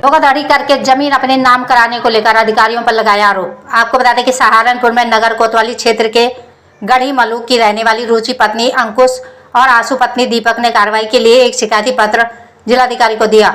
धोखाधड़ी करके जमीन अपने नाम कराने को लेकर अधिकारियों पर लगाया आरोप। आपको बता दें कि सहारनपुर में नगर कोतवाली क्षेत्र के गढ़ी मलूक की रहने वाली रुचि पत्नी अंकुश और आंसू पत्नी दीपक ने कार्रवाई के लिए एक शिकायती पत्र जिलाधिकारी को दिया,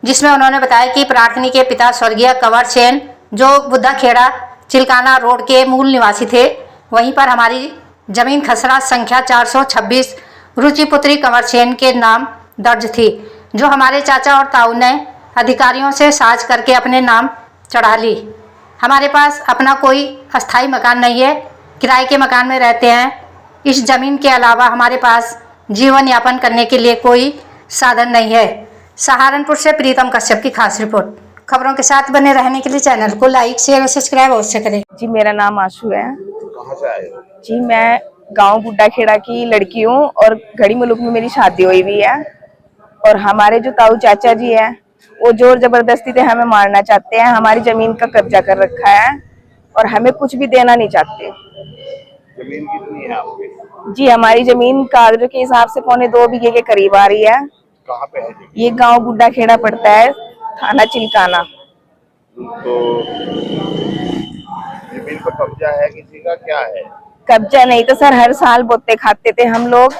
जिसमें उन्होंने बताया कि प्रार्थनी के पिता स्वर्गीय कंवर सेन जो बुद्धा खेड़ा चिलकाना रोड के मूल निवासी थे, वहीं पर हमारी जमीन खसरा संख्या 426 रुचि पुत्री कंवर सेन के नाम दर्ज थी, जो हमारे चाचा और ताऊ ने अधिकारियों से साझ करके अपने नाम चढ़ा ली। हमारे पास अपना कोई अस्थायी मकान नहीं है, किराए के मकान में रहते हैं। इस जमीन के अलावा हमारे पास जीवन यापन करने के लिए कोई साधन नहीं है। सहारनपुर से प्रीतम कश्यप की खास रिपोर्ट। खबरों के साथ बने रहने के लिए चैनल को लाइक शेयर और सब्सक्राइब अवश्य करें। जी, मेरा नाम आशु है। कहाँ से आए हो? जी, मैं गांव बुड्ढा खेड़ा की लड़की हूँ और गढ़ी मुलुक में मेरी शादी हुई हुई है। और हमारे जो ताऊ चाचा जी हैं वो जोर जबरदस्ती से हमें मारना चाहते हैं। हमारी जमीन का कब्जा कर रखा है और हमें कुछ भी देना नहीं चाहते। जमीन कितनी है आपकी? जी, हमारी जमीन कागजों के हिसाब से 2.25 बीघे के करीब आ रही है। कहाँ पे है जमीन? ये गांव बुड्ढा खेड़ा पड़ता है, थाना चिलकाना। तो जमीन पर कब्जा है किसी का, क्या है? कब्जा नहीं तो सर, हर साल बोते खाते थे हम लोग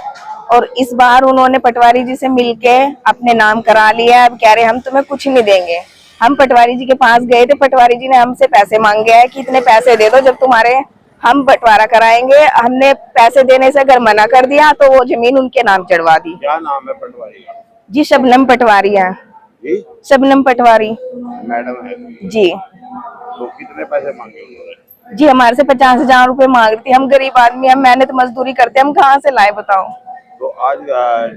और इस बार उन्होंने पटवारी जी से मिलके अपने नाम करा लिया। अब कह रहे हम तुम्हें कुछ नहीं देंगे। हम पटवारी जी के पास गए थे, पटवारी जी ने हमसे पैसे मांगे हैं कि इतने पैसे दे दो जब तुम्हारे हम बंटवारा कराएंगे। हमने पैसे देने से अगर मना कर दिया तो वो जमीन उनके नाम चढ़वा दी। क्या नाम है पटवारी का? जी, शबनम पटवारी है। जी, शबनम पटवारी मैडम है जी। तो कितने पैसे मांगे उन्होंने? जी, हमारे से 50,000 रुपए मांग रही थी। हम गरीब आदमी, हम मेहनत मजदूरी करते, हम कहाँ से लाए बताओ। तो आज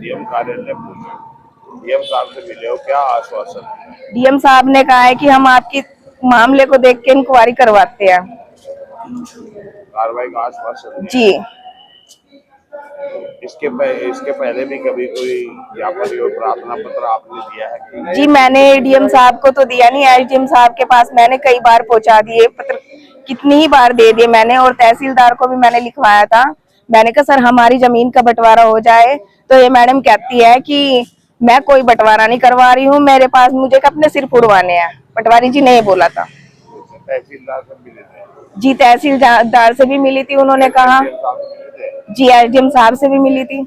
डीएम कार्यालय डीएम साहब से मिले हो, क्या आश्वासन? डीएम साहब ने कहा है कि हम आपकी मामले को देख के इंक्वायरी करवाते हैं। कार्रवाई का आश्वासन जी। इसके पहले भी कभी कोई ज्ञापन या प्रार्थना पत्र आपने दिया है कि? जी, मैंने डीएम साहब को तो दिया नहीं, एसडीएम साहब के पास मैंने कई बार पहुंचा दिए पत्र, कितनी ही बार दे दिए मैंने। और तहसीलदार को भी मैंने लिखवाया था। मैंने कहा सर हमारी जमीन का बंटवारा हो जाए, तो ये मैडम कहती है कि मैं कोई बंटवारा नहीं करवा रही हूँ, मेरे पास मुझे अपने सिर उड़वाने हैं। पटवारी जी ने ये बोला था। तहसीलदार से मिले थे? जी, तहसीलदार से भी मिली थी, उन्होंने कहा। जी, एसडीएम साहब से भी मिली थी।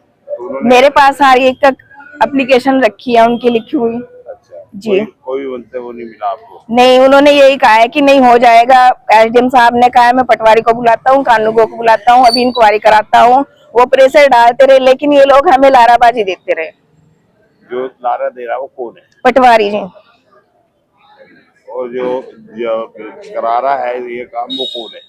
मेरे पास सारी एक तक एप्लीकेशन रखी है उनकी लिखी हुई। अच्छा जी। कोई उनसे वो नहीं मिला आपको? नहीं, उन्होंने यही कहा है कि नहीं हो जाएगा। एसडीएम साहब ने कहा है मैं पटवारी को बुलाता हूँ, कानूगो को बुलाता हूँ, अभी इंक्वायरी कराता हूँ। वो प्रेशर डालते रहे, लेकिन ये लोग हमें लाराबाजी देते रहे। जो लारा दे रहा वो कौन है? पटवारी जी। और जो करा रहा है ये काम वो कौन है?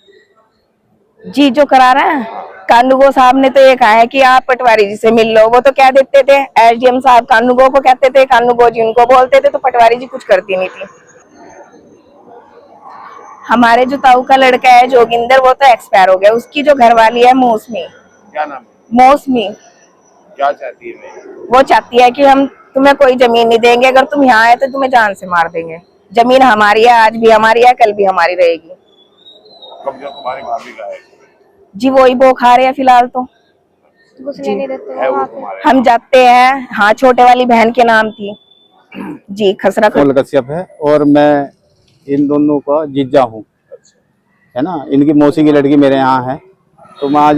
जी, जो करा रहा है कानूगो साहब ने तो ये कहा है कि आप पटवारी जी से मिल लो। वो तो क्या देते थे, एसडीएम साहब कानूगो को कहते थे, कानूगो जी उनको बोलते थे, तो पटवारी जी कुछ करती नहीं थी। हमारे जो ताऊ का लड़का है जोगिंदर, वो तो एक्सपायर हो गया। उसकी जो घरवाली है मौसमी। क्या नाम? मौसमी। क्या चाहती है? वो चाहती है कि हम तुम्हें कोई जमीन नहीं देंगे, अगर तुम यहाँ आए तो तुम्हें जान से मार देंगे। जमीन हमारी है, आज भी हमारी है, कल भी हमारी रहेगी। कब्जा तुम्हारी भाभी का है? जी, वही वो खा रहे हैं फिलहाल तो। नहीं देते है वो तुम्हारे? हम जाते हैं। हाँ, छोटे वाली बहन के नाम थी। जी, खसरा कश्यप है और मैं इन दोनों का जीजा हूँ, है ना। इनकी मौसी की लड़की मेरे यहाँ है, तो मैं आज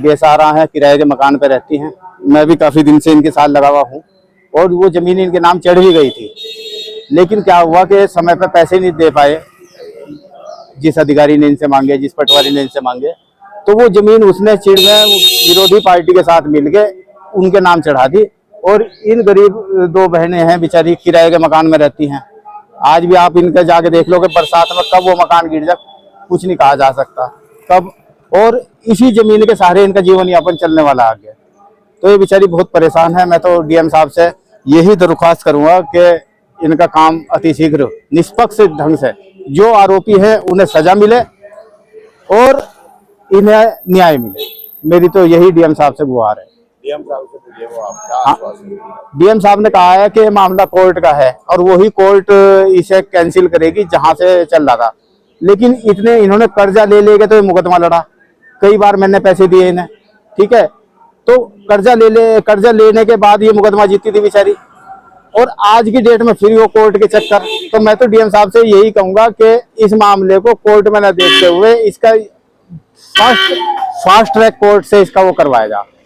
बेसहारा है, किराए के मकान पे रहती हैं। मैं भी काफी दिन से इनके साथ लगा हुआ हूँ और वो जमीन इनके नाम चढ़ ही गई थी, लेकिन क्या हुआ कि समय पे पैसे नहीं दे पाए। जिस अधिकारी ने इनसे मांगे, जिस पटवारी ने इनसे मांगे, तो वो जमीन उसने चिड़ में विरोधी पार्टी के साथ मिलके उनके नाम चढ़ा दी। और इन गरीब दो बहनें हैं बेचारी, किराए के मकान में रहती हैं। आज भी आप इनका जाके देख लो कि बरसात में कब वो मकान गिर जाए कुछ नहीं कहा जा सकता कब। और इसी जमीन के सहारे इनका जीवन यापन चलने वाला आगे, तो ये बेचारी बहुत परेशान है। मैं तो डीएम साहब से यही दरख्वास्त करूंगा कि इनका काम अतिशीघ्र निष्पक्ष ढंग से, जो आरोपी है उन्हें सजा मिले और इन्हें न्याय मिले। मेरी तो यही डीएम साहब से गुहार है। डीएम साहब से पूछिए वो आप क्या आश्वासन दिया? डीएम साहब ने कहा है कि मामला कोर्ट का है और वही कोर्ट इसे कैंसिल करेगी जहां से चल रहा था। लेकिन इन्होंने कर्जा ले लेके तो मुकदमा लड़ा, कई बार मैंने पैसे दिए इन्हें, ठीक है। तो कर्जा लेने के बाद ये मुकदमा जीती थी बेचारी, और आज की डेट में फिर वो कोर्ट के चक्कर। तो मैं तो डीएम साहब से यही कहूंगा कि इस मामले को कोर्ट में न देखते हुए इसका फास्ट ट्रैक कोर्ट से इसका वो करवाया जाए।